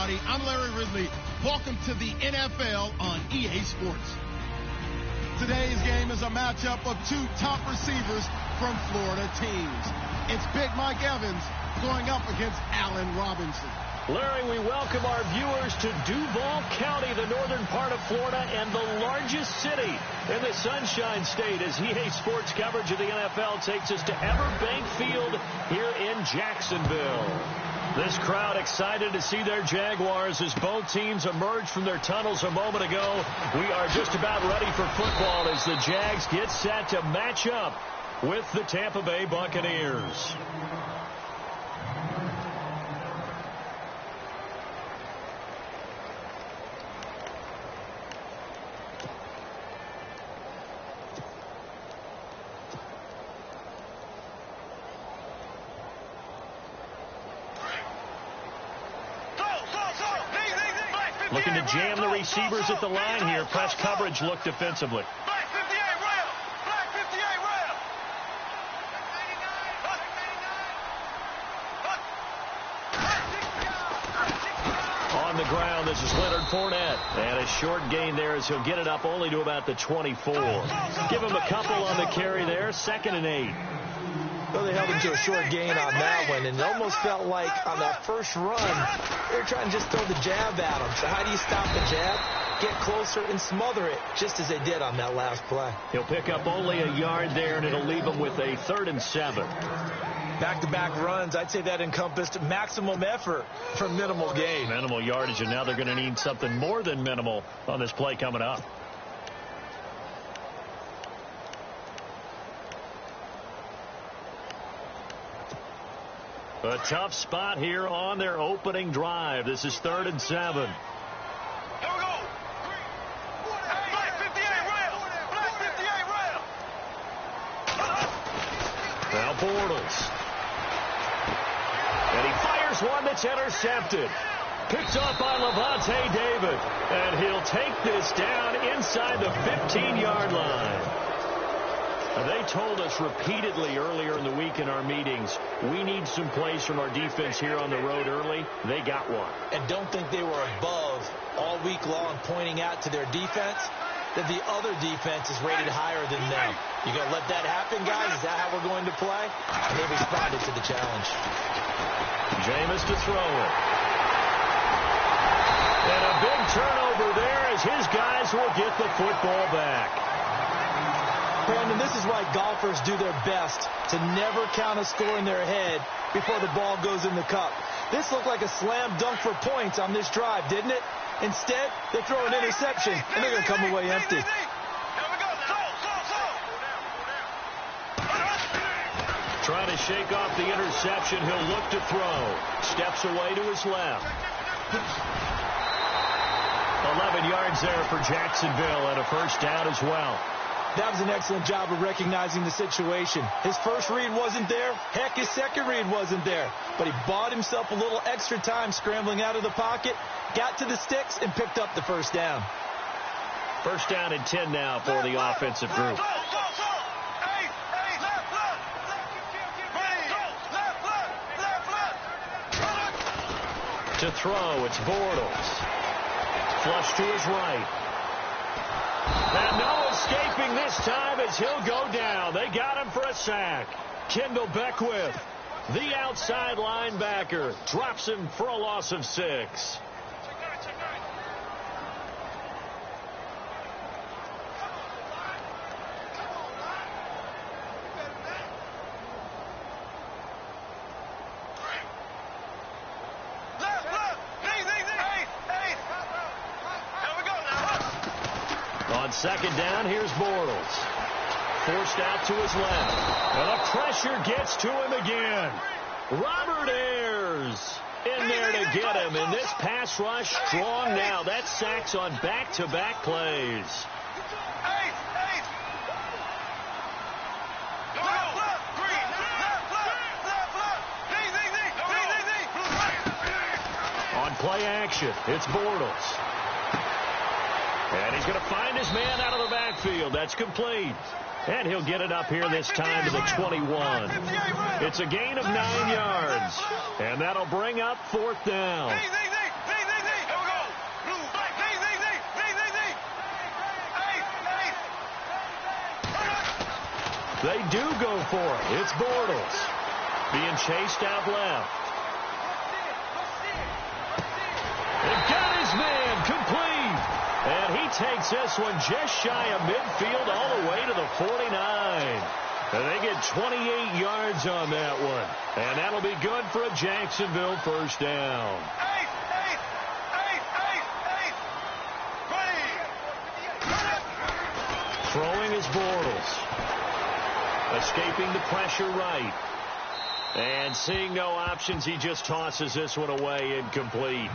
everybody. I'm Larry Ridley. Welcome to the NFL on EA Sports. Today's game is a matchup of two top receivers from Florida teams. It's Big Mike Evans going up against Allen Robinson. Larry, we welcome our viewers to Duval County, the northern part of Florida, and the largest city in the Sunshine State, as EA Sports coverage of the NFL takes us to Everbank Field here in Jacksonville. This crowd excited to see their Jaguars as both teams emerged from their tunnels a moment ago. We are just about ready for football as the Jags get set to match up with the Tampa Bay Buccaneers. Looking to jam the receivers at the line here. Press coverage look defensively. Black 58 rail. Black 58 rail. On the ground, this is Leonard Fournette. And a short gain there as he'll get it up only to about the 24. Give him a couple on the carry there. 2nd and 8. Well, they held him to a short gain on that one, and it almost felt like on that first run, they were trying to just throw the jab at him. So how do you stop the jab? Get closer and smother it, just as they did on that last play. He'll pick up only a yard there, and it'll leave him with a 3rd and 7. Back-to-back runs, I'd say that encompassed maximum effort for minimal gain. Minimal yardage, and now they're going to need something more than minimal on this play coming up. A tough spot here on their opening drive. This is 3rd and 7. Here we go. Black 58 rail. Black 58 rail. Now Bortles. And he fires one that's intercepted. Picked up by Levante David. And he'll take this down inside the 15-yard line. They told us repeatedly earlier in the week in our meetings, we need some plays from our defense here on the road early. They got one. And don't think they were above all week long pointing out to their defense that the other defense is rated higher than them. You going to let that happen, guys? Is that how we're going to play? And they responded to the challenge. Jameis to throw it. And a big turnover there as his guys will get the football back. Brandon, this is why golfers do their best to never count a score in their head before the ball goes in the cup. This looked like a slam dunk for points on this drive, didn't it? Instead, they throw an interception, and they're going to come away empty. Trying to shake off the interception. He'll look to throw. Steps away to his left. 11 yards there for Jacksonville and a first down as well. That was an excellent job of recognizing the situation. His first read wasn't there. Heck, his second read wasn't there. But he bought himself a little extra time scrambling out of the pocket, got to the sticks, and picked up the first down. First down and 10 now for the offensive group. To throw, it's Bortles. Flush to his right. And no escaping this time as he'll go down. They got him for a sack. Kendall Beckwith, the outside linebacker, drops him for a loss of 6. On second down, here's Bortles. Forced out to his left. And the pressure gets to him again. Robert Ayers in there to get him. And this pass rush strong now. That's sacks on back-to-back plays. On play action, it's Bortles. And he's going to find his man out of the backfield. That's complete. And he'll get it up here this time to the 21. It's a gain of 9 yards. And that'll bring up 4th down. They do go for it. It's Bortles being chased out left. And got his man complete. And he takes this one just shy of midfield all the way to the 49. And they get 28 yards on that one. And that'll be good for a Jacksonville first down. Throwing is Bortles. Escaping the pressure right. And seeing no options, he just tosses this one away incomplete.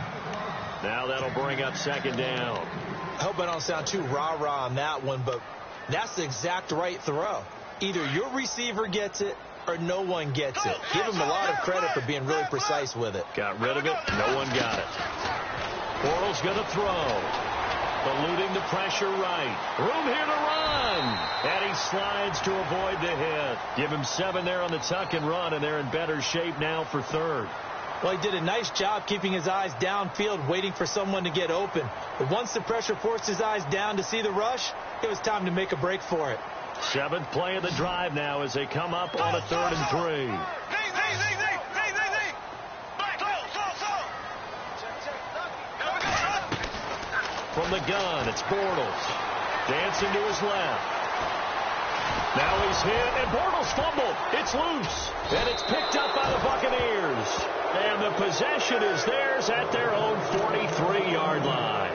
Now that'll bring up second down. I hope I don't sound too rah-rah on that one, but that's the exact right throw. Either your receiver gets it or no one gets it. Give him a lot of credit for being really precise with it. Got rid of it. No one got it. Bortles going to throw. Eluding the pressure right. Room here to run. And he slides to avoid the hit. Give him 7 there on the tuck and run, and they're in better shape now for third. Well, he did a nice job keeping his eyes downfield, waiting for someone to get open. But once the pressure forced his eyes down to see the rush, it was time to make a break for it. 7th play of the drive now as they come up on a 3rd and 3. From the gun, it's Bortles. Dancing to his left. Now he's hit, and Bortles fumbled. It's loose, and it's picked up by the Buccaneers. And the possession is theirs at their own 43-yard line.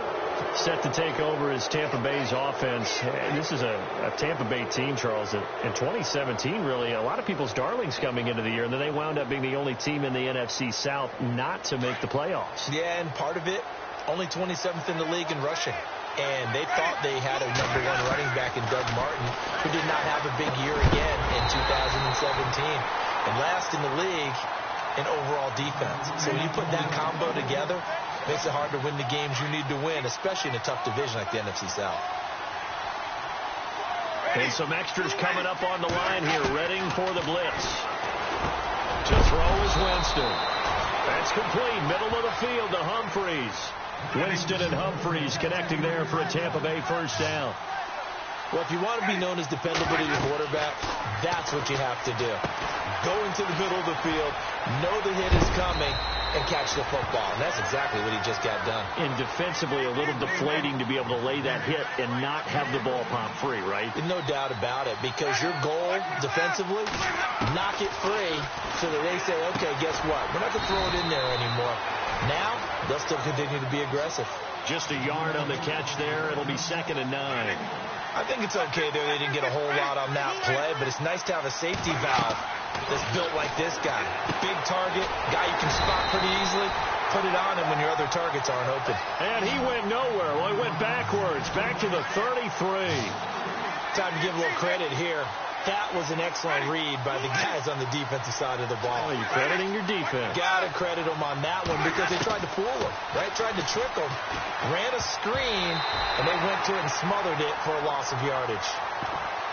Set to take over as Tampa Bay's offense. And this is a Tampa Bay team, Charles, that in 2017, really, a lot of people's darlings coming into the year, and then they wound up being the only team in the NFC South not to make the playoffs. Yeah, and part of it, only 27th in the league in rushing. And they thought they had a #1 running back in Doug Martin, who did not have a big year again in 2017. And last in the league in overall defense. So when you put that combo together, it makes it hard to win the games you need to win, especially in a tough division like the NFC South. And some extras coming up on the line here, readying for the blitz. To throw is Winston. That's complete, middle of the field to Humphreys. Winston and Humphreys connecting there for a Tampa Bay first down. Well, if you want to be known as dependable to your quarterback, that's what you have to do. Go into the middle of the field, know the hit is coming, and catch the football. And that's exactly what he just got done. And defensively, a little deflating to be able to lay that hit and not have the ball pop free, right? No doubt about it, because your goal defensively, knock it free so that they say, okay, guess what? We're not going to throw it in there anymore. Now, they'll still continue to be aggressive. Just a yard on the catch there. It'll be 2nd and 9. I think it's okay there. They didn't get a whole lot on that play, but it's nice to have a safety valve that's built like this guy. Big target, guy you can spot pretty easily. Put it on him when your other targets aren't open. And he went nowhere. Well, he went backwards, back to the 33. Time to give a little credit here. That was an excellent read by the guys on the defensive side of the ball. Oh, you're crediting your defense. Got to credit them on that one because they tried to fool them, right? Tried to trick them. Ran a screen, and they went to it and smothered it for a loss of yardage.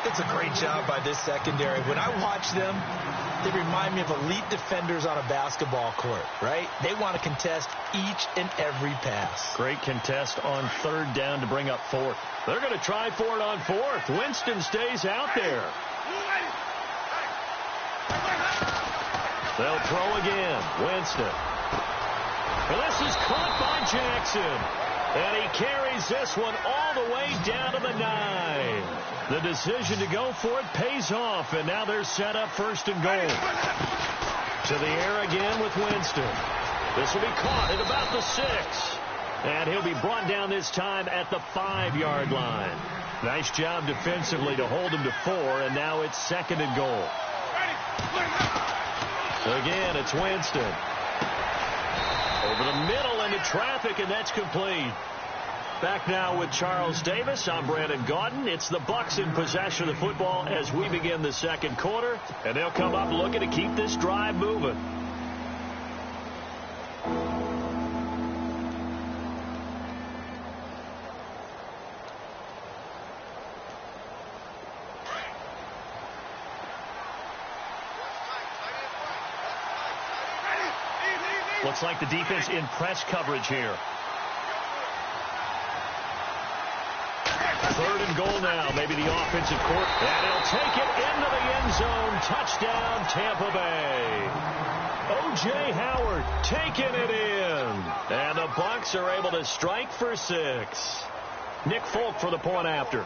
It's a great job by this secondary. When I watch them, they remind me of elite defenders on a basketball court, right? They want to contest each and every pass. Great contest on 3rd down to bring up 4th. They're going to try for it on 4th. Winston stays out there. They'll throw again. Winston. And this is caught by Jackson. And he carries this one all the way down to the 9. The decision to go for it pays off. And now they're set up 1st and goal. To the air again with Winston. This will be caught at about the 6. And he'll be brought down this time at the 5-yard line. Nice job defensively to hold him to 4, and now it's 2nd and goal. Again, it's Winston. Over the middle into traffic, and that's complete. Back now with Charles Davis. I'm Brandon Gaudin. It's the Bucs in possession of the football as we begin the 2nd quarter, and they'll come up looking to keep this drive moving. Looks like the defense in press coverage here. 3rd and goal now. Maybe the offensive court. And he'll take it into the end zone. Touchdown, Tampa Bay. O.J. Howard taking it in. And the Bucs are able to strike for 6. Nick Folk for the point after.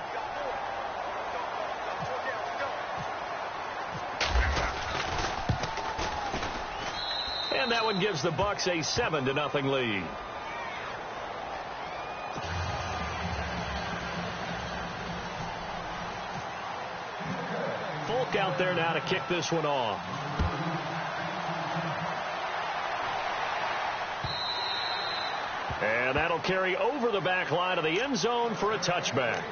And that one gives the Bucs a 7-0 lead. Folk out there now to kick this one off. And that'll carry over the back line of the end zone for a touchback.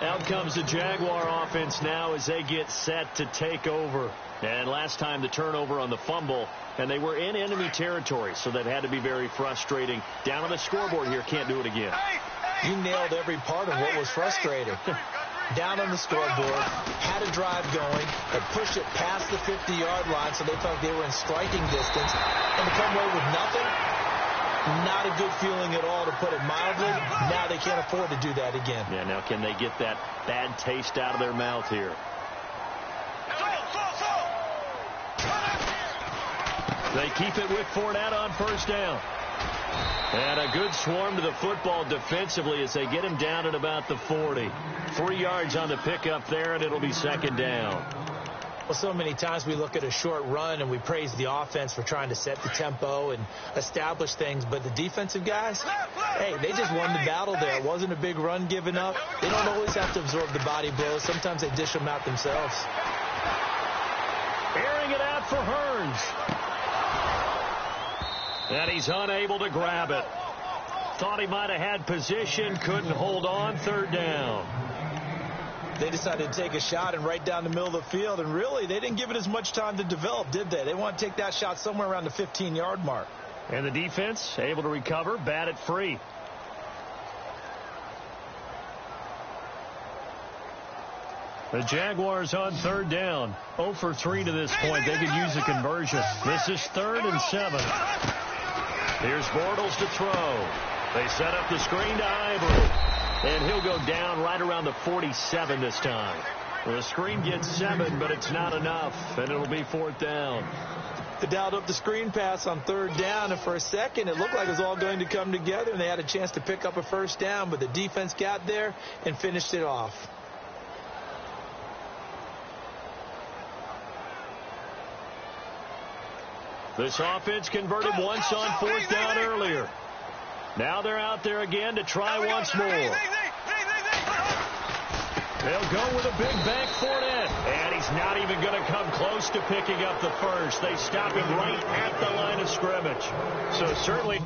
Out comes the Jaguar offense now as they get set to take over. And last time the turnover on the fumble, and they were in enemy territory, so that had to be very frustrating. Down on the scoreboard here, can't do it again. You nailed every part of what was frustrating. Down on the scoreboard, had a drive going, had pushed it past the 50-yard line, so they felt they were in striking distance, and to come away with nothing, not a good feeling at all, to put it mildly. Now they can't afford to do that again. Yeah, now can they get that bad taste out of their mouth here? They keep it with Fournette on 1st down. And a good swarm to the football defensively as they get him down at about the 40. 3 yards on the pickup there, and it'll be 2nd down. Well, so many times we look at a short run and we praise the offense for trying to set the tempo and establish things, but the defensive guys, hey, they just won the battle there. It wasn't a big run given up. They don't always have to absorb the body blows. Sometimes they dish them out themselves. Airing it out for Hearns. And he's unable to grab it. Thought he might have had position, couldn't hold on. 3rd down. They decided to take a shot and right down the middle of the field, and really they didn't give it as much time to develop, did they? They want to take that shot somewhere around the 15-yard mark. And the defense able to recover, bat it free. The Jaguars on 3rd down. 0 for 3 to this point. They could use a conversion. This is 3rd and 7. Here's Bortles to throw. They set up the screen to Ivory. And he'll go down right around the 47 this time. Well, the screen gets 7, but it's not enough. And it'll be 4th down. They dialed up the screen pass on 3rd down, and for a second it looked like it was all going to come together, and they had a chance to pick up a 1st down, but the defense got there and finished it off. This offense converted once on 4th down earlier. Now they're out there again to try once more. They'll go with a big bank Fournette. And he's not even going to come close to picking up the first. They stop him right at the line of scrimmage. So certainly...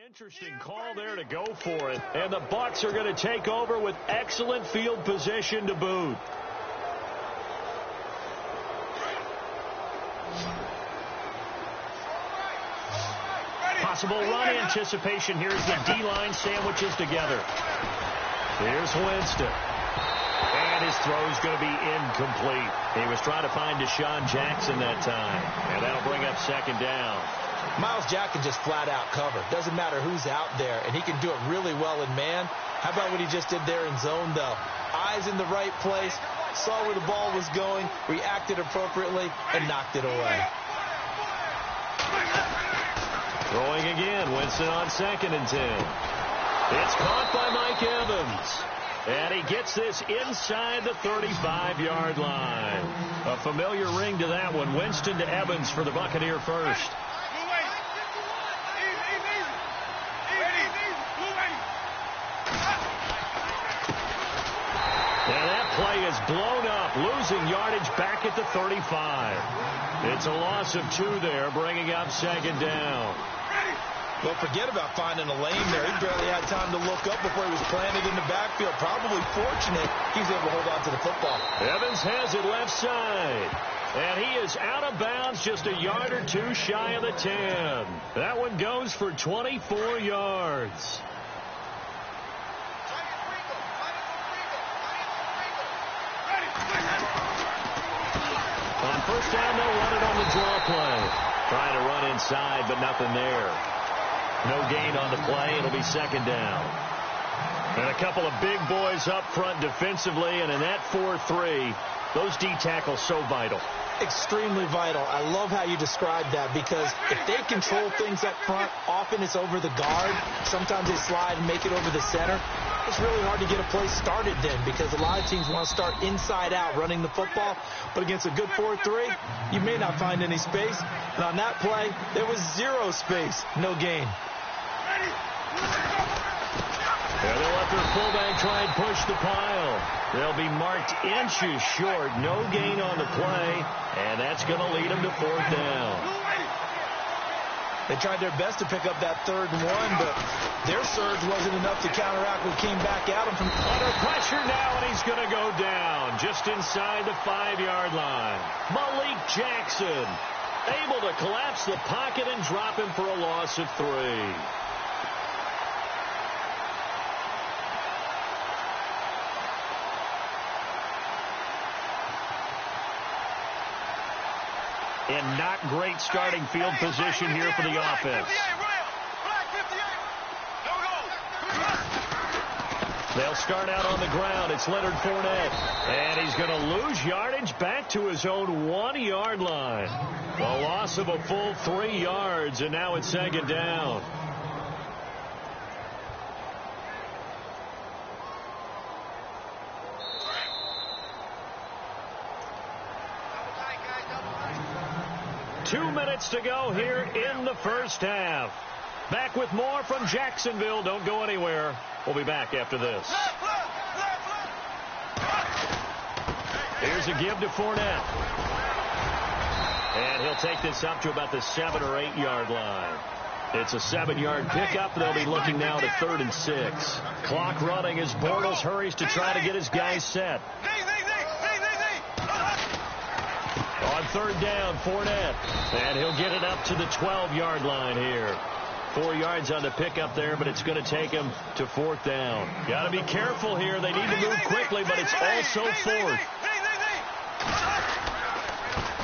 Interesting call there to go for it. And the Bucs are going to take over with excellent field position to boot. Possible run anticipation here as the D-line sandwiches together. Here's Winston. And his throw's going to be incomplete. He was trying to find Deshaun Jackson that time. And that'll bring up 2nd down. Myles Jack can just flat out cover. Doesn't matter who's out there, and he can do it really well in man. How about what he just did there in zone, though? Eyes in the right place, saw where the ball was going, reacted appropriately, and knocked it away. Throwing again, Winston on 2nd and 10. It's caught by Mike Evans. And he gets this inside the 35-yard line. A familiar ring to that one. Winston to Evans for the Buccaneer first. And that play is blown up, losing yardage back at the 35. It's a loss of 2 there, bringing up 2nd down. Well, forget about finding a lane there. He barely had time to look up before he was planted in the backfield. Probably fortunate he's able to hold on to the football. Evans has it left side. And he is out of bounds, just a yard or 2 shy of the 10. That one goes for 24 yards. On 1st down, they'll run it on the draw play. Trying to run inside, but nothing there. No gain on the play. It'll be second down. And a couple of big boys up front defensively, and in that 4-3, those D tackles so vital. Extremely vital. I love how you described that, because if they control things up front, often it's over the guard. Sometimes they slide and make it over the center. It's really hard to get a play started then, because a lot of teams want to start inside out running the football. But against a good 4-3, you may not find any space. And on that play, there was zero space. No gain. Yeah, they'll let their fullback try and push the pile. They'll be marked inches short. No gain on the play, and that's going to lead them to fourth down. They tried their best to pick up that 3rd and 1, but their surge wasn't enough to counteract what came back at him from under pressure now, and he's going to go down just inside the 5-yard line. Malik Jackson able to collapse the pocket and drop him for a loss of 3. And not great starting field position here for the offense. They'll start out on the ground. It's Leonard Fournette. And he's going to lose yardage back to his own 1-yard line. A loss of a full 3 yards, and now it's second down. Two minutes to go here in the first half. Back with more from Jacksonville. Don't go anywhere. We'll be back after this. Here's a give to Fournette. And he'll take this up to about the 7 or 8 yard line. It's a 7-yard pickup. They'll be looking now to 3rd and 6. Clock running as Bortles hurries to try to get his guys set. On 3rd down, Fournette. And he'll get it up to the 12-yard line here. 4 yards on the pickup there, but it's going to take him to 4th down. Got to be careful here. They need to move quickly, but it's also 4th.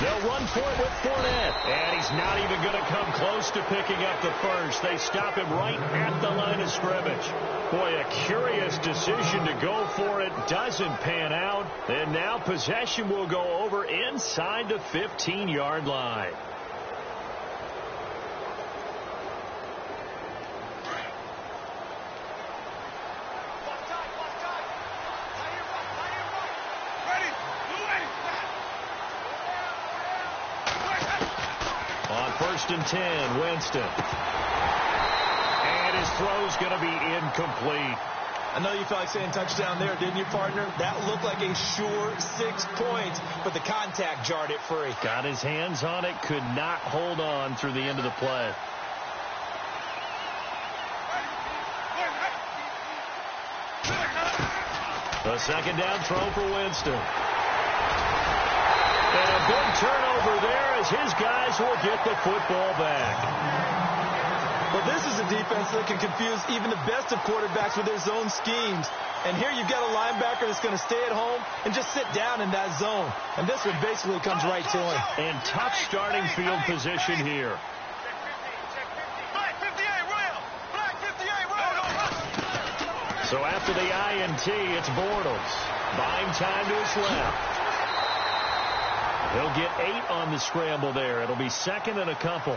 They'll run for it with Fournette. And he's not even going to come close to picking up the first. They stop him right at the line of scrimmage. Boy, a curious decision to go for it. Doesn't pan out. And now possession will go over inside the 15-yard line. On 1st and 10, Winston. And his throw's going to be incomplete. I know you felt like saying touchdown there, didn't you, partner? That looked like a sure 6 points, but the contact jarred it free. Got his hands on it, could not hold on through the end of the play. The 2nd down throw for Winston. And a big turnover there as his guys will get the football back. Well, this is a defense that can confuse even the best of quarterbacks with their zone schemes. And here you've got a linebacker that's going to stay at home and just sit down in that zone. And this one basically comes right to him. And tough starting field position here. So after the INT, it's Bortles. Buying time to his left. He'll get 8 on the scramble there. It'll be 2nd and a couple.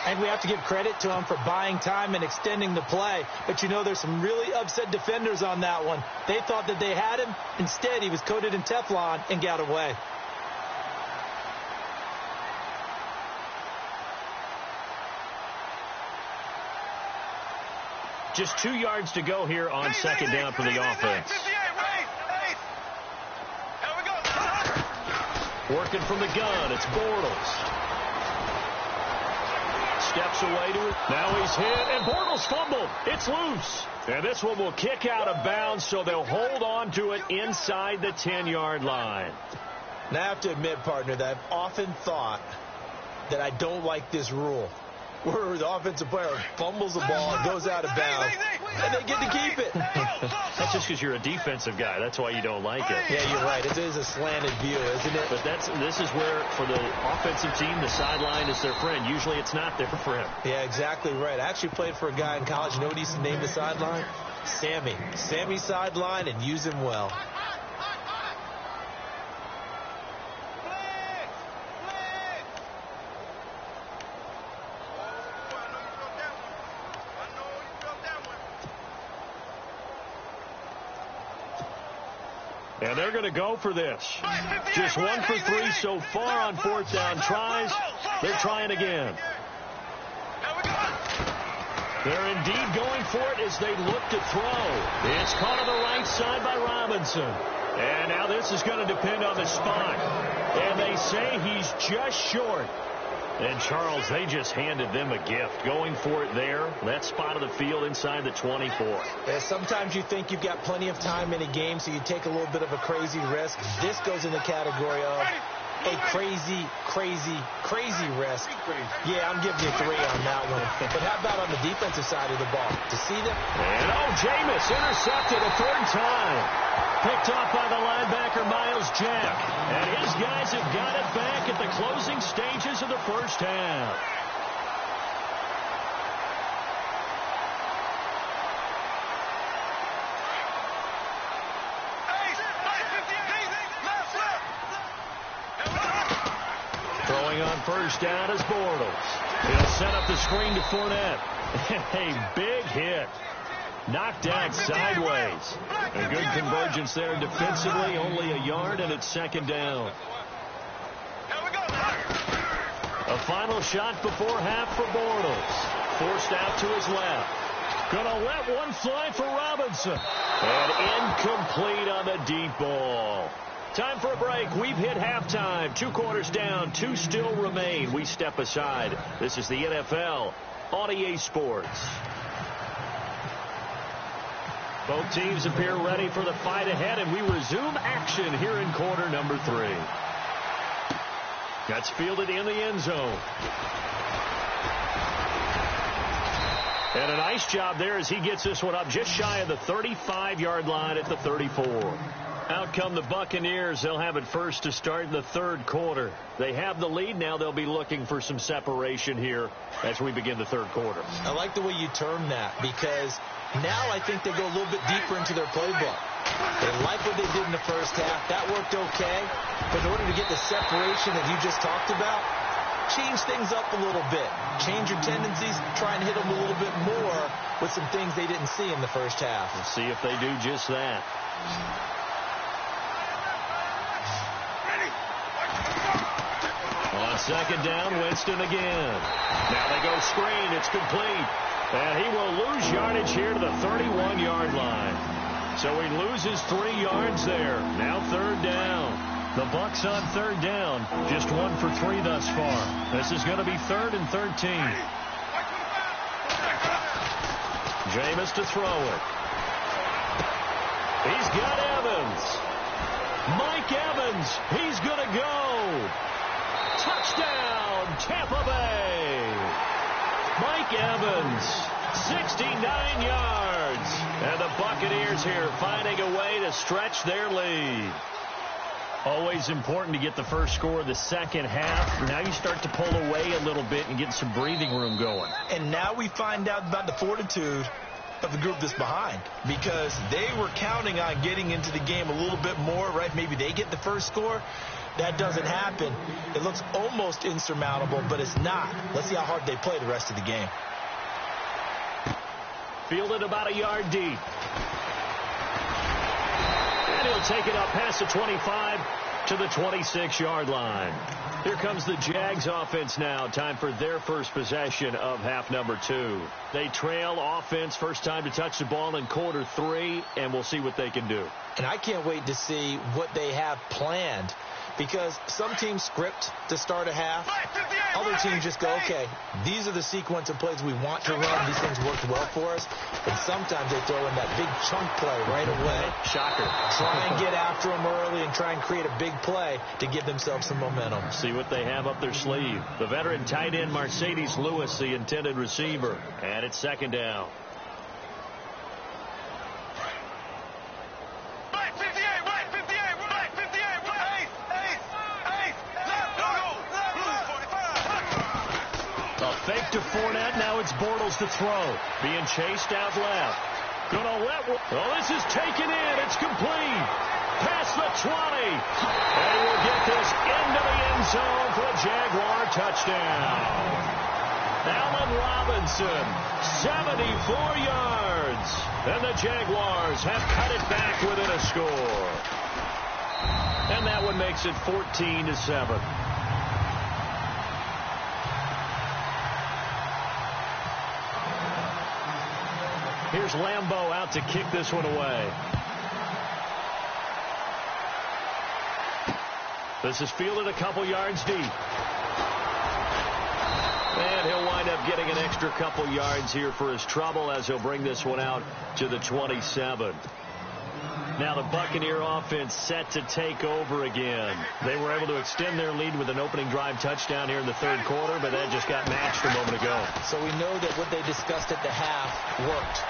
And we have to give credit to him for buying time and extending the play. But, you know, there's some really upset defenders on that one. They thought that they had him. Instead, he was coated in Teflon and got away. Just 2 yards to go here on 2nd down for the offense. Working from the gun, it's Bortles. Steps away to it. Now he's hit, and Bortles fumbled. It's loose. And this one will kick out of bounds, so they'll hold on to it inside the 10-yard line. Now, I have to admit, partner, that I've often thought that I don't like this rule, where the offensive player fumbles the ball and goes out of bounds. and they get to keep it. That's just because you're a defensive guy. That's why you don't like it. Yeah, you're right. It is a slanted view, isn't it? But this is where, for the offensive team, the sideline is their friend. Usually it's not there for him. Yeah, exactly right. I actually played for a guy in college. You know what he used to name the sideline? Sammy. Sammy sideline, and use him well. And they're going to go for this. Just 1 for 3 so far on fourth down tries. They're trying again. They're indeed going for it as they look to throw. It's caught on the right side by Robinson. And now this is going to depend on the spot. And they say he's just short. And, Charles, they just handed them a gift. Going for it there. That spot of the field inside the 24. Yeah, sometimes you think you've got plenty of time in a game, so you take a little bit of a crazy risk. This goes in the category of a crazy risk. Yeah, I'm giving you 3 on that one. But how about on the defensive side of the ball? To see them? And, Jameis intercepted a third time. Picked off by the linebacker, Miles Jack. And his guys have got it back at the closing stages of the first half. Throwing on first down is Bortles. He'll set up the screen to Fournette. A big hit. Knocked out sideways. A good convergence there defensively. Only a yard, and it's second down. A final shot before half for Bortles. Forced out to his left. Gonna let one fly for Robinson. And incomplete on the deep ball. Time for a break. We've hit halftime. 2 quarters down. 2 still remain. We step aside. This is the NFL on EA Sports. Both teams appear ready for the fight ahead, and we resume action here in quarter number 3. That's fielded in the end zone. And a nice job there as he gets this one up just shy of the 35-yard line at the 34. Out come the Buccaneers. They'll have it first to start the third quarter. They have the lead. Now they'll be looking for some separation here as we begin the third quarter. I like the way you term that, because now I think they go a little bit deeper into their playbook. They like what they did in the first half. That worked okay. But in order to get the separation that you just talked about, change things up a little bit. Change your tendencies. Try and hit them a little bit more with some things they didn't see in the first half. We'll see if they do just that. On second down, Winston again. Now they go screen. It's complete. And he will lose yardage here to the 31-yard line. So he loses 3 yards there. Now third down. The Bucs on third down. Just 1 for 3 thus far. This is going to be 3rd and 13. Jameis to throw it. He's got Evans. Mike Evans. He's going to go. Touchdown, Tampa Bay. Mike Evans, 69 yards. And the Buccaneers here finding a way to stretch their lead. Always important to get the first score of the second half. Now you start to pull away a little bit and get some breathing room going. And now we find out about the fortitude of the group that's behind, because they were counting on getting into the game a little bit more, right? Maybe they get the first score. That doesn't happen. It looks almost insurmountable, but it's not. Let's see how hard they play the rest of the game. Fielded about a yard deep. And he'll take it up past the 25 to the 26-yard line. Here comes the Jags offense now. Time for their first possession of half number 2. They trail offense, first time to touch the ball in quarter 3, and we'll see what they can do. And I can't wait to see what they have planned, because some teams script to start a half. Other teams just go, okay, these are the sequence of plays we want to run. These things worked well for us. And sometimes they throw in that big chunk play right away. Shocker. Try and get after them early and try and create a big play to give themselves some momentum. See what they have up their sleeve. The veteran tight end Mercedes Lewis, the intended receiver. And it's second down. A fake to Fournette. Now it's Bortles to throw. Being chased out left. Gonna let one. Oh, this is taken in. It's complete. Past the 20. And he will get this into the end zone for a Jaguar touchdown. Allen Robinson, 74 yards. And the Jaguars have cut it back within a score. And that one makes it 14-7. Here's Lambeau out to kick this one away. This is fielded a couple yards deep. And he'll wind up getting an extra couple yards here for his trouble as he'll bring this one out to the 27. Now the Buccaneer offense set to take over again. They were able to extend their lead with an opening drive touchdown here in the third quarter, but that just got matched a moment ago. So we know that what they discussed at the half worked.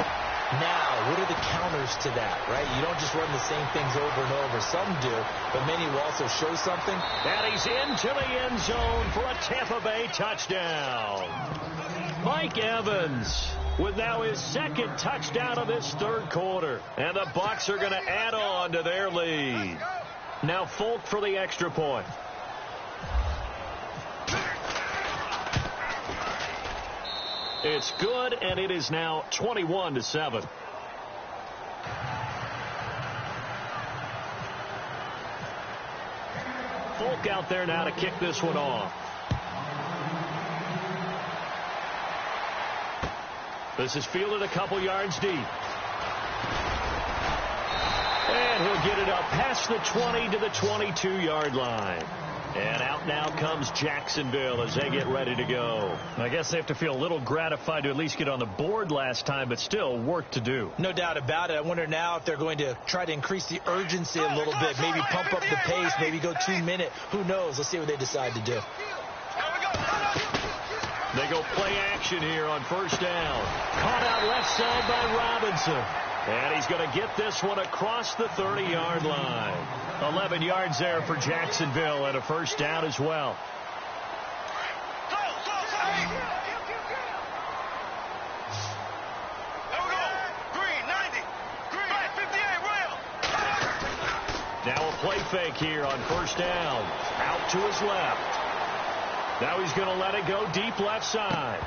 Now, what are the counters to that, right? You don't just run the same things over and over. Some do, but many will also show something. And he's into the end zone for a Tampa Bay touchdown. Mike Evans with now his second touchdown of this third quarter. And the Bucs are going to add on to their lead. Now Folk for the extra point. It's good, and it is now 21-7. Folk out there now to kick this one off. This is fielded a couple yards deep. And he'll get it up past the 20 to the 22-yard line. And out now comes Jacksonville as they get ready to go. I guess they have to feel a little gratified to at least get on the board last time, but still work to do. No doubt about it. I wonder now if they're going to try to increase the urgency a little bit, maybe pump up the pace, maybe go 2 minute. Who knows? Let's see what they decide to do. They go play action here on first down. Caught out left side by Robinson. And he's going to get this one across the 30-yard line. 11 yards there for Jacksonville and a first down as well. Now a play fake here on first down. Out to his left. Now he's going to let it go deep left side.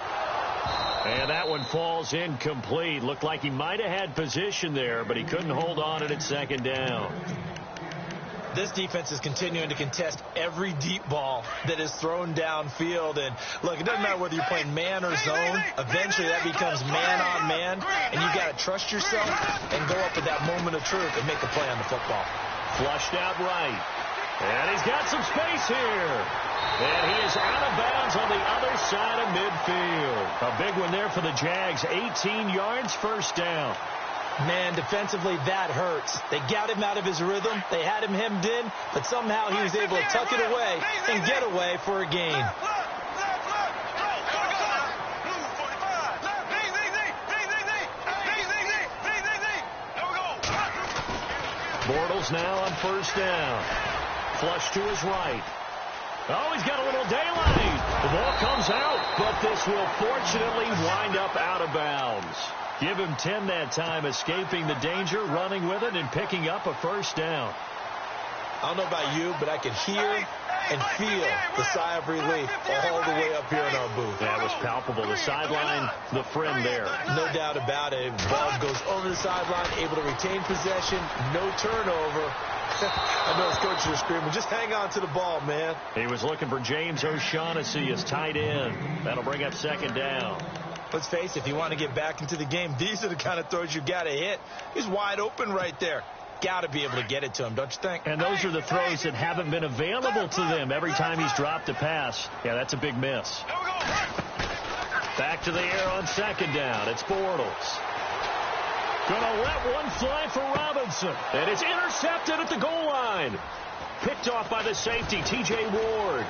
And that one falls incomplete. Looked like he might have had position there, but he couldn't hold on at second down. This defense is continuing to contest every deep ball that is thrown downfield. And, look, it doesn't matter whether you're playing man or zone. Eventually that becomes man on man, and you've got to trust yourself and go up at that moment of truth and make a play on the football. Flushed out right. And he's got some space here. And he is out of bounds on the other side of midfield. A big one there for the Jags. 18 yards, first down. Man, defensively, that hurts. They got him out of his rhythm. They had him hemmed in, but somehow he was able to tuck it away and get away for a gain. Bortles now on first down. Flush to his right. Oh, he's got a little daylight. The ball comes out, but this will fortunately wind up out of bounds. Give him 10 that time, escaping the danger, running with it, and picking up a first down. I don't know about you, but I can hear and feel the sigh of relief all the way up here in our booth. That was palpable. The sideline, the friend there. No doubt about it. Ball goes over the sideline, able to retain possession, no turnover. I know his coaches are screaming, just hang on to the ball, man. He was looking for James O'Shaughnessy as tight end. That'll bring up second down. Let's face it, if you want to get back into the game, these are the kind of throws you got to hit. He's wide open right there. Got to be able to get it to him, don't you think? And those are the throws that haven't been available to them every time he's dropped a pass. Yeah, that's a big miss. Back to the air on second down. It's Bortles. Gonna let one fly for Robinson. And it's intercepted at the goal line. Picked off by the safety, T.J. Ward.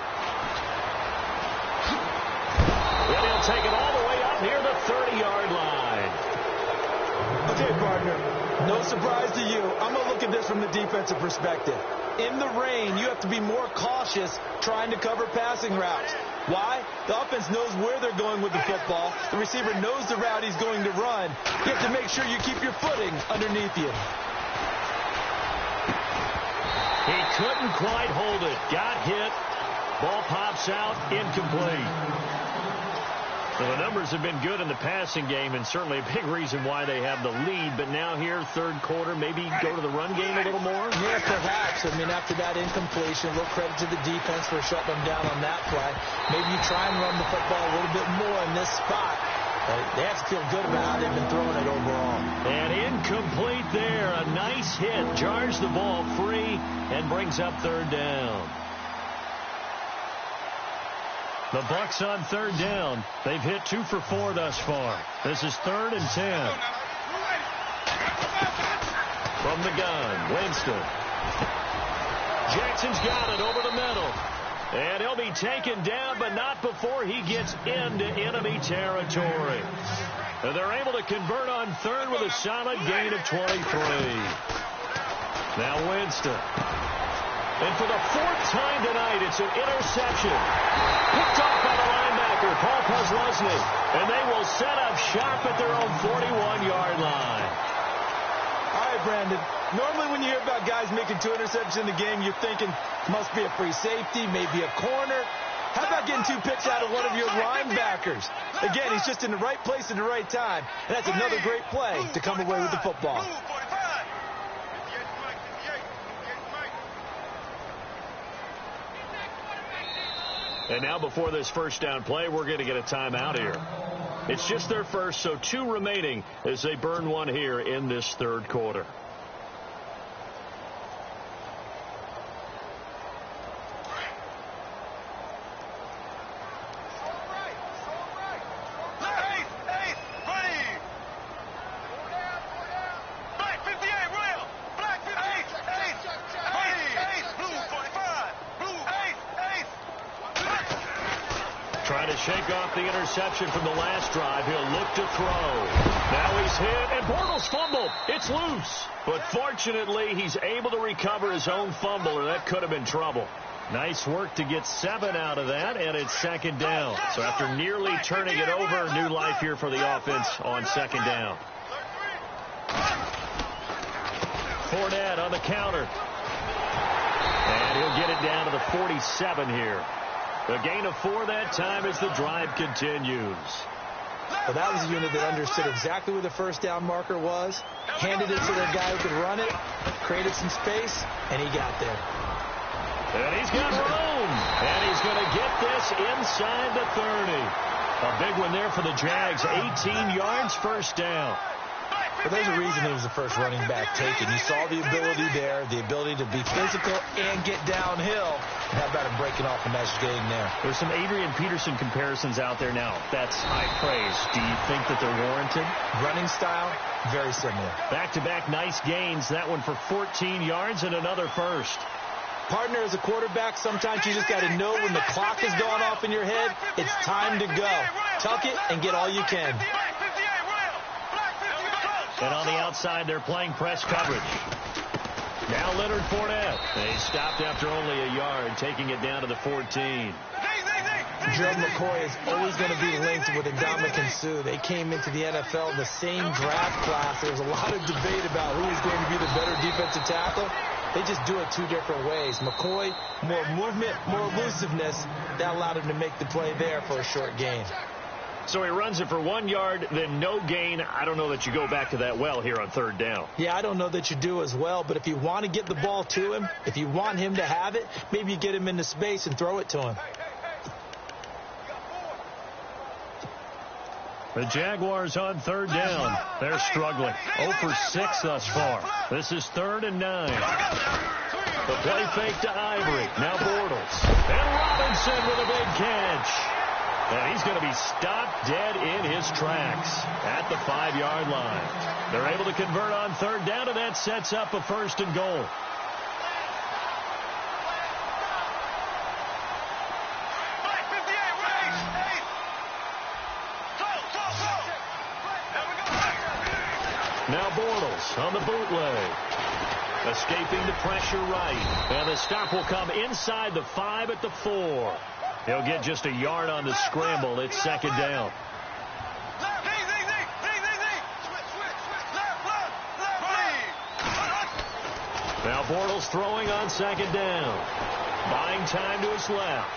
And he'll take it all the way up near the 30-yard line. Okay, partner, no surprise to you. I'm going to look at this from the defensive perspective. In the rain, you have to be more cautious trying to cover passing routes. Why? The offense knows where they're going with the football. The receiver knows the route he's going to run. You have to make sure you keep your footing underneath you. He couldn't quite hold it. Got hit. Ball pops out. Incomplete. Well, the numbers have been good in the passing game, and certainly a big reason why they have the lead. But now here, third quarter, maybe go to the run game a little more? Yeah, perhaps. I mean, after that incompletion, a little credit to the defense for shutting them down on that play. Maybe you try and run the football a little bit more in this spot. They have to feel good about how they've been throwing it overall. And incomplete there. A nice hit. Jars the ball free and brings up third down. The Bucs on third down. They've hit 2 for 4 thus far. This is 3rd and 10. From the gun, Winston. Jackson's got it over the middle. And he'll be taken down, but not before he gets into enemy territory. And they're able to convert on third with a solid gain of 23. Now Winston. And for the 4th time tonight, it's an interception. Picked off by the linebacker, Paul Posluszny. And they will set up shop at their own 41-yard line. All right, Brandon. Normally when you hear about guys making 2 interceptions in the game, you're thinking must be a free safety, maybe a corner. How about getting 2 picks out of one of your linebackers? Again, he's just in the right place at the right time. And that's another great play to come away with the football. And now before this first down play, we're going to get a timeout here. It's just their first, so 2 remaining as they burn one here in this third quarter. Trying to shake off the interception from the last drive. He'll look to throw. Now he's hit, and Bortles fumbled. It's loose. But fortunately, he's able to recover his own fumble, or that could have been trouble. Nice work to get 7 out of that, and it's 2nd down. So after nearly turning it over, new life here for the offense on 2nd down. Fournette on the counter. And he'll get it down to the 47 here. A gain of 4 that time as the drive continues. Well, that was a unit that understood exactly where the first down marker was, handed it to their guy who could run it, created some space, and he got there. And he's got room. And he's going to get this inside the 30. A big one there for the Jags. 18 yards, first down. But there's a reason he was the first running back taken. You saw the ability there, the ability to be physical and get downhill. How about him breaking off a nice gain there? There's some Adrian Peterson comparisons out there now. That's high praise. Do you think that they're warranted? Running style, very similar. Back-to-back nice gains. That one for 14 yards and another first. Partner, as a quarterback, sometimes you just got to know when the clock is going off in your head, it's time to go. Tuck it and get all you can. And on the outside, they're playing press coverage. Now Leonard Fournette. They stopped after only a yard, taking it down to the 14. Gerald McCoy is always going to be linked with Ndamukong Suh. They came into the NFL in the same draft class. There was a lot of debate about who was going to be the better defensive tackle. They just do it 2 different ways. McCoy, more movement, more elusiveness. That allowed him to make the play there for a short gain. So he runs it for 1 yard, then no gain. I don't know that you go back to that well here on third down. Yeah, I don't know that you do as well, but if you want to get the ball to him, if you want him to have it, maybe you get him into space and throw it to him. The Jaguars on third down. They're struggling. 0 for 6 thus far. This is 3rd and 9. The play fake to Ivory. Now Bortles. And Robinson with a big catch. And he's going to be stopped dead in his tracks at the 5-yard line. They're able to convert on third down, and that sets up a 1st and goal. Now Bortles on the bootleg. Escaping the pressure right. And the stop will come inside the 5 at the 4. He'll get just a yard on the scramble. It's second down. Now Bortles throwing on second down. Buying time to his left.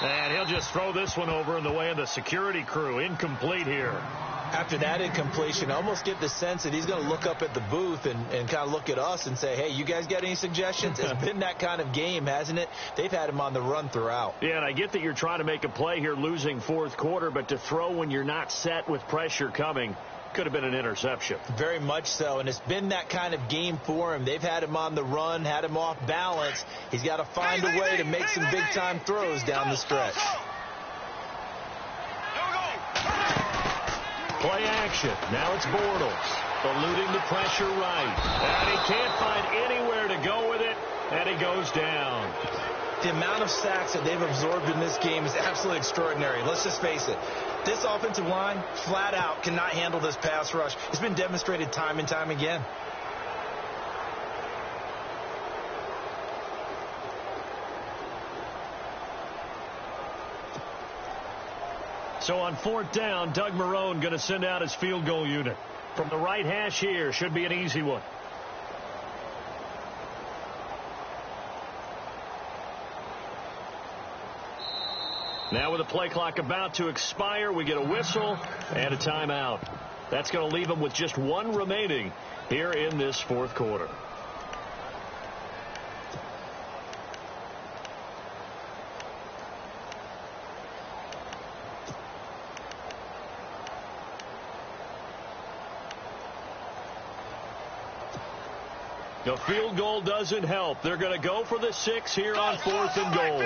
And he'll just throw this one over in the way of the security crew. Incomplete here. After that incompletion, I almost get the sense that he's going to look up at the booth and kind of look at us and say, hey, you guys got any suggestions? It's been that kind of game, hasn't it? They've had him on the run throughout. Yeah, and I get that you're trying to make a play here losing fourth quarter, but to throw when you're not set with pressure coming could have been an interception. Very much so, and it's been that kind of game for him. They've had him on the run, had him off balance. He's got to find a way to make some big-time throws down the stretch. Play action. Now it's Bortles. Eluding the pressure right. And he can't find anywhere to go with it, and he goes down. The amount of sacks that they've absorbed in this game is absolutely extraordinary. Let's just face it. This offensive line, flat out, cannot handle this pass rush. It's been demonstrated time and time again. So on fourth down, Doug Marrone going to send out his field goal unit. From the right hash here, should be an easy one. Now with the play clock about to expire, we get a whistle and a timeout. That's going to leave them with just one remaining here in this fourth quarter. The field goal doesn't help. They're going to go for the 6 here on fourth and goal.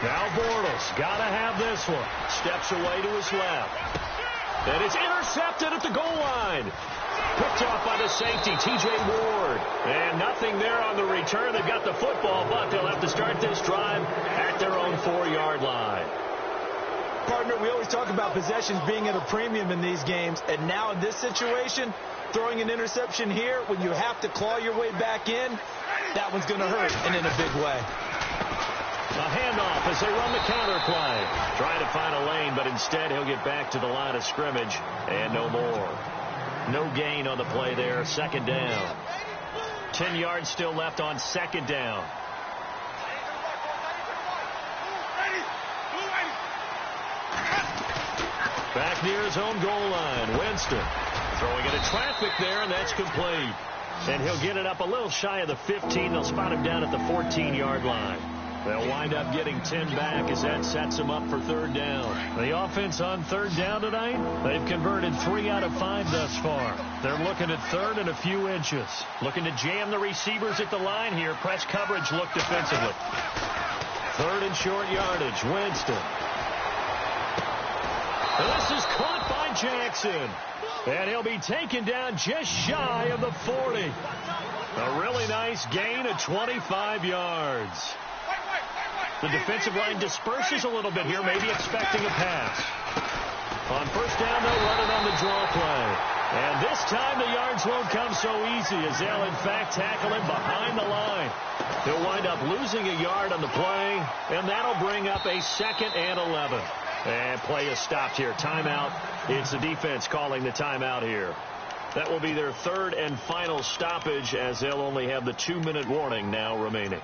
Now Bortles, got to have this one. Steps away to his left. And it's intercepted at the goal line. Picked off by the safety, T.J. Ward. And nothing there on the return. They've got the football, but they'll have to start this drive at their own 4-yard line. Partner, we always talk about possessions being at a premium in these games. And now in this situation, throwing an interception here when you have to claw your way back in, that one's going to hurt, and in a big way. A handoff as they run the counter play. Trying to find a lane, but instead he'll get back to the line of scrimmage and no more. No gain on the play there. Second down. 10 yards still left on second down. Back near his own goal line. Winston throwing into traffic there, and that's complete. And he'll get it up a little shy of the 15. They'll spot him down at the 14-yard line. They'll wind up getting 10 back as that sets them up for third down. The offense on third down tonight, they've converted 3 out of 5 thus far. They're looking at third and a few inches. Looking to jam the receivers at the line here. Press coverage look defensively. Third and short yardage. Winston. This is caught by Jackson. And he'll be taken down just shy of the 40. A really nice gain of 25 yards. The defensive line disperses a little bit here, maybe expecting a pass. On first down, they'll run it on the draw play. And this time the yards won't come so easy as they'll, in fact, tackle him behind the line. He'll wind up losing a yard on the play, and that'll bring up a 2nd and 11. And play is stopped here. Timeout. It's the defense calling the timeout here. That will be their third and final stoppage as they'll only have the 2-minute warning now remaining.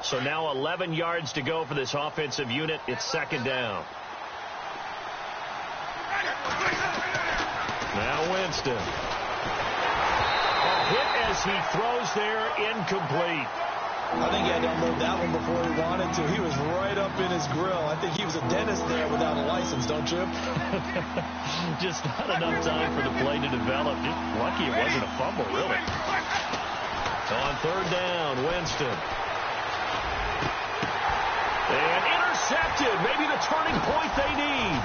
So now 11 yards to go for this offensive unit. It's second down. Now Winston. A hit as he throws there, incomplete. I think he had to unload that one before he wanted to. He was right up in his grill. I think he was a dentist there without a license, don't you? Just not enough time for the play to develop. Just lucky it wasn't a fumble, really. On third down, Winston. And intercepted. Maybe the turning point they need.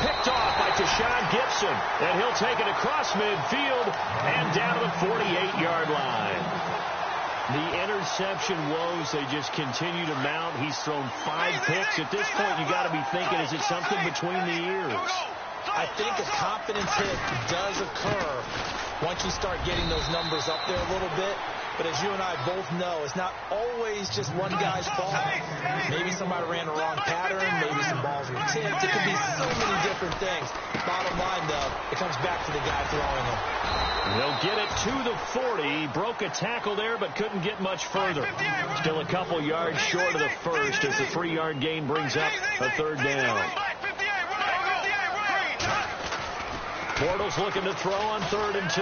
Picked off by Tashawn Gibson, and he'll take it across midfield and down to the 48-yard line. The interception woes, they just continue to mount. He's thrown 5 picks. At this point, you got to be thinking, is it something between the ears? I think a confidence hit does occur once you start getting those numbers up there a little bit. But as you and I both know, it's not always just one guy's fault. Maybe somebody ran the wrong pattern. Maybe some balls were tipped. It could be so many different things. Bottom line, though, it comes back to the guy throwing them. They'll get it to the 40. Broke a tackle there, but couldn't get much further. Still a couple yards short of the first as the 3-yard gain brings up a 3rd down. Bortles looking to throw on 3rd and 2.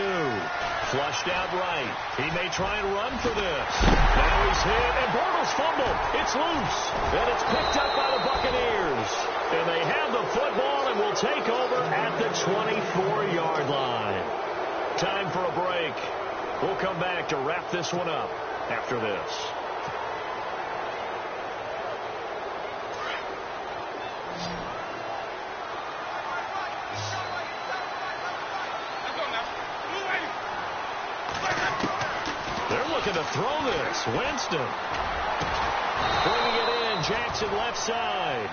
Flushed out right. He may try and run for this. Now he's hit, and Bortles fumbled. It's loose, and it's picked up by the Buccaneers. And they have the football and will take over at the 24-yard line. Time for a break. We'll come back to wrap this one up after this. To throw this. Winston. Bringing it in. Jackson left side.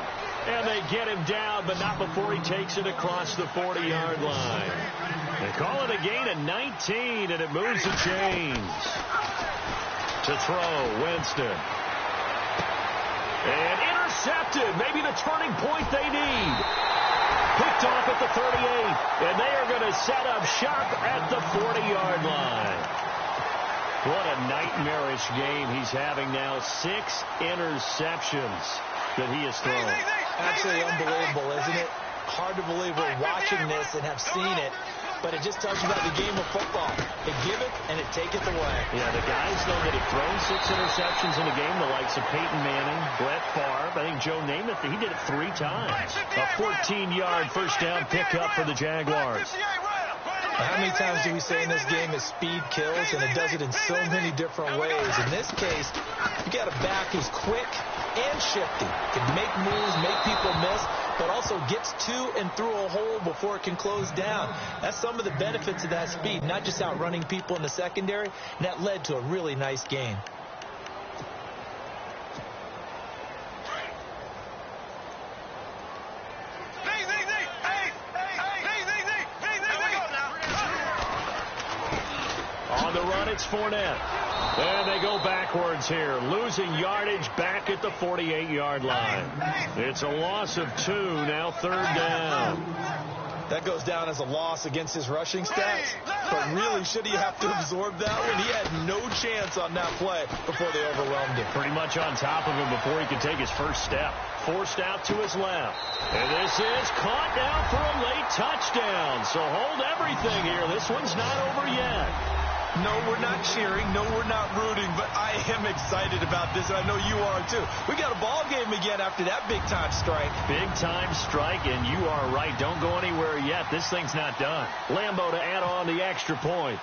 And they get him down, but not before he takes it across the 40-yard line. They call it a gain of 19, and it moves the chains. To throw, Winston. And intercepted. Maybe the turning point they need. Picked off at the 38. And they are going to set up shop at the 40-yard line. What a nightmarish game he's having now. 6 interceptions that he has thrown. Absolutely unbelievable, isn't it? Hard to believe we're watching this and have seen it, but it just tells you about the game of football. It give it and it take it away. Yeah, the guys, though, that have thrown 6 interceptions in a game, the likes of Peyton Manning, Brett Favre, I think Joe Namath, he did it 3 times. A 14-yard first down pickup for the Jaguars. How many times do we say in this game that speed kills, and it does it in so many different ways? In this case, you got a back who's quick and shifty, can make moves, make people miss, but also gets to and through a hole before it can close down. That's some of the benefits of that speed, not just outrunning people in the secondary, and that led to a really nice gain. It's Fournette. And they go backwards here. Losing yardage back at the 48-yard line. It's a loss of 2, now 3rd down. That goes down as a loss against his rushing stats. But really, should he have to absorb that one? He had no chance on that play before they overwhelmed him. Pretty much on top of him before he could take his first step. Forced out to his left. And this is caught now for a late touchdown. So hold everything here. This one's not over yet. No, we're not cheering. No, we're not rooting. But I am excited about this, and I know you are too. We got a ball game again after that big-time strike. Big-time strike, and you are right. Don't go anywhere yet. This thing's not done. Lambeau to add on the extra point.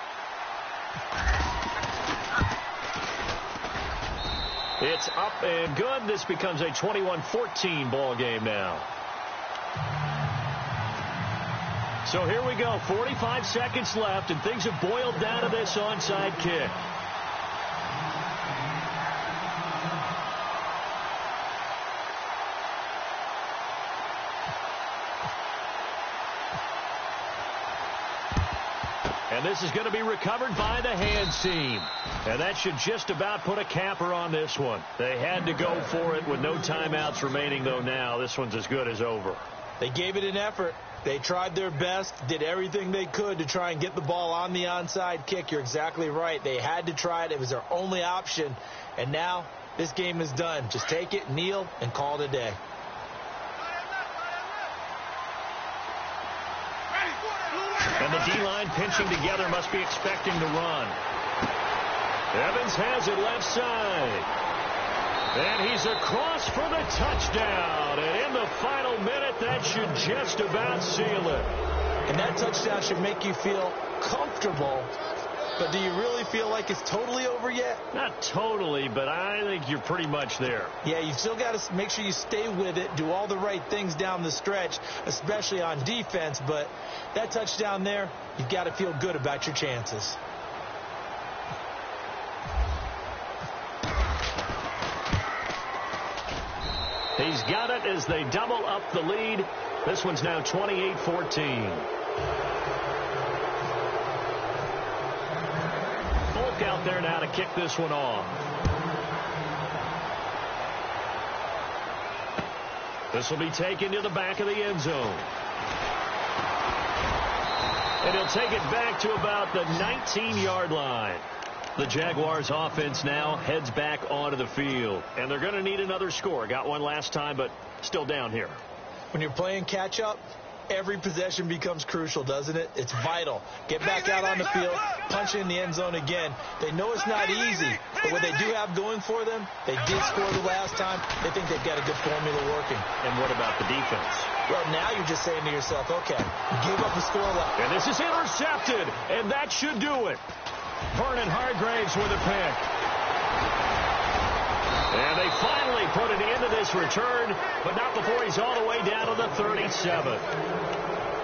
It's up and good. This becomes a 21-14 ball game now. So here we go, 45 seconds left, and things have boiled down to this onside kick. And this is going to be recovered by the hands team. And that should just about put a capper on this one. They had to go for it with no timeouts remaining, though now. This one's as good as over. They gave it an effort. They tried their best, did everything they could to try and get the ball on the onside kick. You're exactly right. They had to try it. It was their only option. And now this game is done. Just take it, kneel, and call it a day. And the D-line pinching together, must be expecting to run. Evans has it left side. And he's across for the touchdown. And in the final minute, that should just about seal it. And that touchdown should make you feel comfortable But do you really feel like it's totally over yet? Not totally, but I think you're pretty much there. Yeah, you've still got to make sure you stay with it, do all the right things down the stretch, especially on defense. But that touchdown there, you've got to feel good about your chances. He's got it as they double up the lead. This one's now 28-14. Folk out there now to kick this one off. This will be taken to the back of the end zone. And he'll take it back to about the 19-yard line. The Jaguars offense now heads back onto the field. And they're going to need another score. Got one last time, but still down here. When you're playing catch-up, every possession becomes crucial, doesn't it? It's vital. Get back out on the field, punch in the end zone again. They know it's not easy, but what they do have going for them, they did score the last time. They think they've got a good formula working. And what about the defense? Well, now you're just saying to yourself, okay, give up the score. And this is intercepted, and that should do it. Vernon Hargraves with a pick. And they finally put an end to this return, but not before he's all the way down to the 37.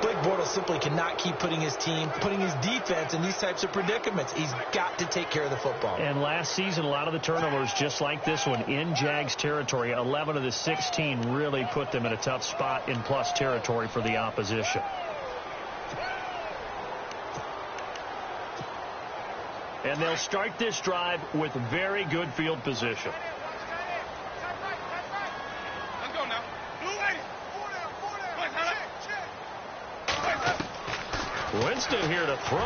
Blake Bortles simply cannot keep putting his defense in these types of predicaments. He's got to take care of the football. And last season, a lot of the turnovers, just like this one, in Jags territory, 11 of the 16 really put them in a tough spot in plus territory for the opposition. And they'll start this drive with very good field position. Let's go now. Winston here to throw.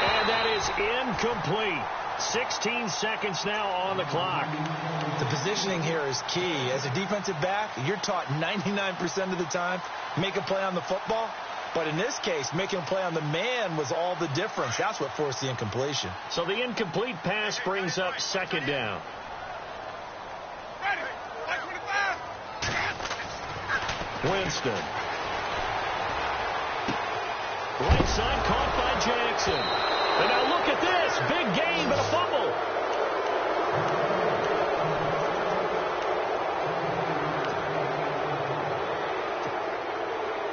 And that is incomplete. 16 seconds now on the clock. The positioning here is key. As a defensive back, you're taught 99% of the time, make a play on the football. But in this case, making a play on the man was all the difference. That's what forced the incompletion. So the incomplete pass brings up second down. Winston. Right side caught by Jackson. And now look at this. Big gain, but a fumble.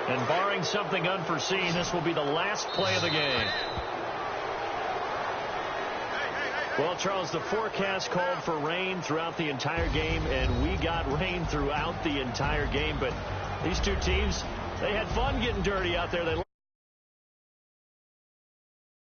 And barring something unforeseen, this will be the last play of the game. Well, Charles, the forecast called for rain throughout the entire game, and we got rain throughout the entire game. But these two teams, they had fun getting dirty out there. They